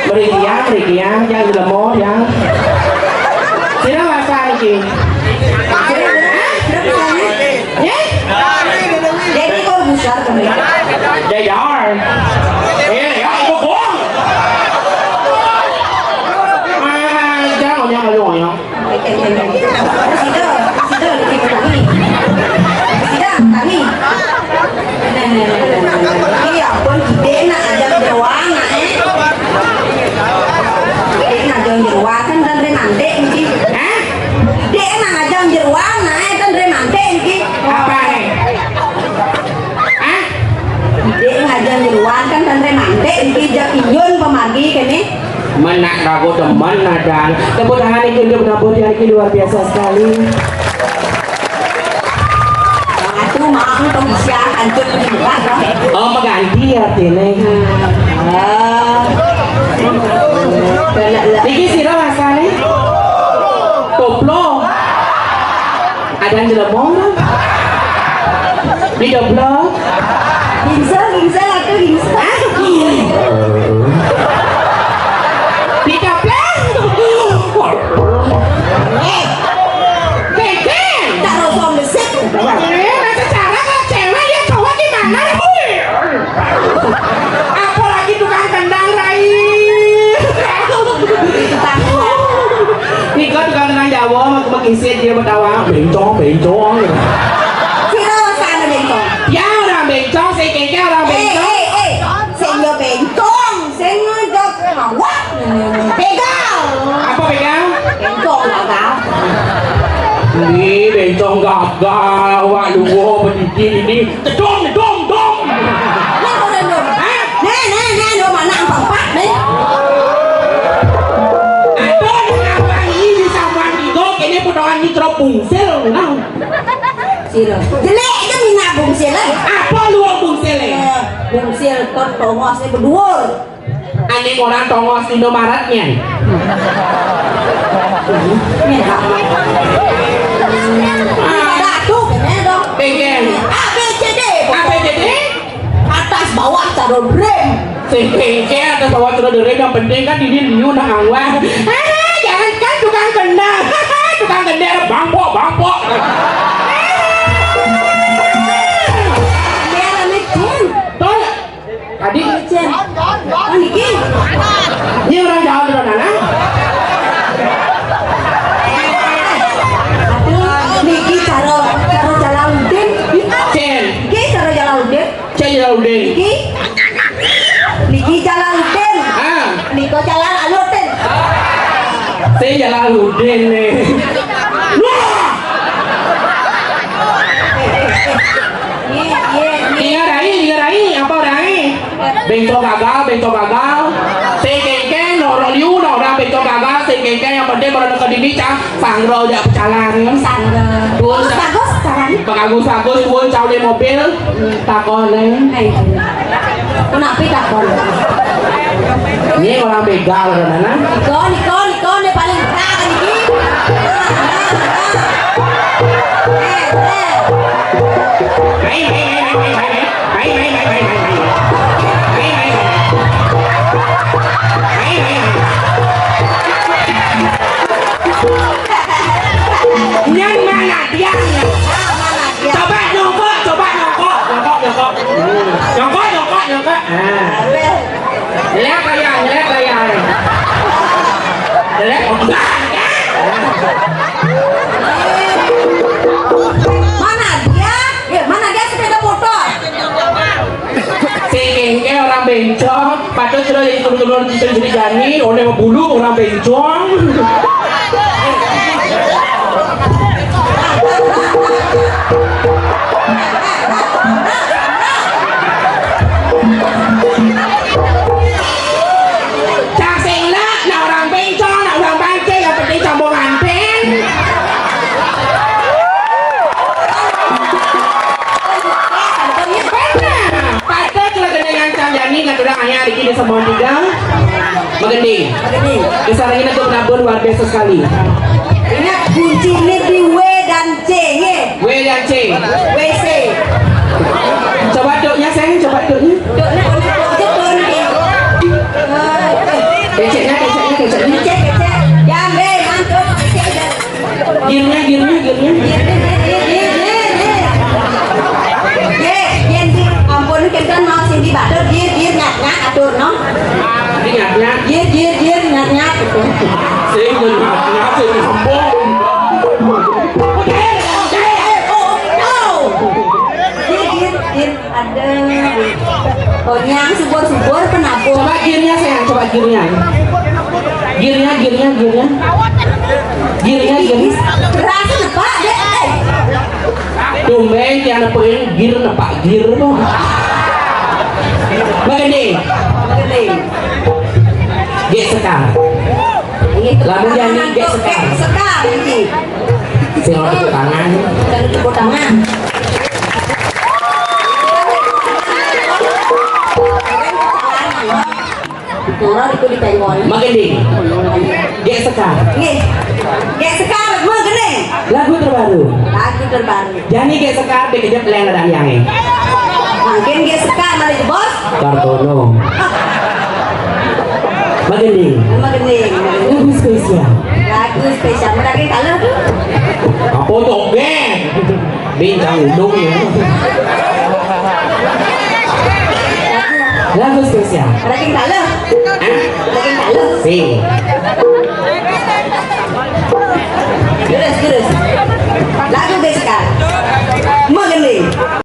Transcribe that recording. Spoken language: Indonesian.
Beri yang jangan lemot yang. Sila bahasa lagi. Ya? Jadi kau besar kan? Jayar. Ya, ibu kong. Jangan lu ya. Iya, pun dia nak ada jeruan, dia nak ada jeruan kan dan remande ni. Dia nak ada jeruan, kan remande ni. Apa ni? Dia nak ada jeruan kan dan remande ni. Jadi iyon pemagi kan ni. Menak ragu teman ada. Tepuk tangan ini benar-benar hari ini luar biasa sekali. Itu maaf tong siang hancur ni bukan? Oh mengganti ya ini. Iki sih lah asalnya. Koplo. Ada yang jelemong kan? Di double. Gingsa atau gingsa? Apalagi tukang tendang Rai. Ini kan tukang tendang Jawa mengisi dia berdawa bencong. Sino sana bencong? Ya orang bencong, saya kayaknya orang bencong. Senyo bencong, senyo dok awak. Begal. Apa begal? Bencong gagal. Ini bencong gagal, awak luar berdiri ini. Dong. Nè, mà nặng phòng phát đấy. Ini pedoman ini terus bungsil, nah. Siro. Jelek kan mina bungsil lah. Apa luar bungsil? Bungsil kon tongosnya berdua. Aneh orang tongos Indomaretnya. Datuk, ini dong. Pengen. ABCD. Atas bawah taruh rem. Pengen atas bawah taruh rem, yang penting kan ini liu nak angwah. Jangan kan tukang kendang. Tukang kendang bangpok. Dia là Chen. Tuh. Tadi Chen. Con Niki. Ini orang Jawa di mana? Aduh, Niki cara Jalaluddin. Chen. Niki cara Jalaluddin. Jalaluddin. Niki Jalaluddin. Niko Jalaluddin. Saya Jalaluddin nih. Iya rai, apa rai? Bengkok gagal. Saya kengkeng, orang liu, orang bengkok gagal. Saya kengkeng yang penting pada dekat ini cang, sangro jak pecalang. Bagus, pun caw di mobil, takon nih. Kenapa takon? Ini orang begal kan? Niko, dia paling kaya Niki. Yang mana dia? Coba nyongkok. Lihat kayak. Lihat Mana dia sepeda motor? si orang bencong, patut sudah jadi turun-turun di jani, oleh bulu orang bencong. Di semua tiga Magening. Kesalahan itu menabur luar biasa sekali. Ingat kuncinya di W dan C ya. W dan C. WC. Coba doknya sayang, coba doknya. Doknya Keceknya. Kecek. Jangan deh, mantap. Kecek dah. Girnya. Gir, ampun kita mau sini batur gir nyat atur no. Ingatnya. Gir nyat. Sing nyat sing sombong. Gir ada. Oh nyang subur penabur. Coba girnya sayang, coba girnya. Girnya. Keras apa deh? Tumben tiada pengen gir nepak gir apa? Begini. Gek sekar. Lalu jadi gek sekar. Sekar ini. Sing ora tepuk tangan. Jangan tepuk tangan. Orang itu di pengon. Begini. Gek sekar. Nih, gek sekar, mau gede. Lagu terbaru. Jadi gek sekar dikejap lain ada yang Mungkin gek sekar mari bos. Kartono. Begini. Mau gede. Lagu spesial. Lagu spesial mereka kalau Apa tuh Bintang undung ya. Lagu spesial. mereka kalau Hah? mereka kalau Si.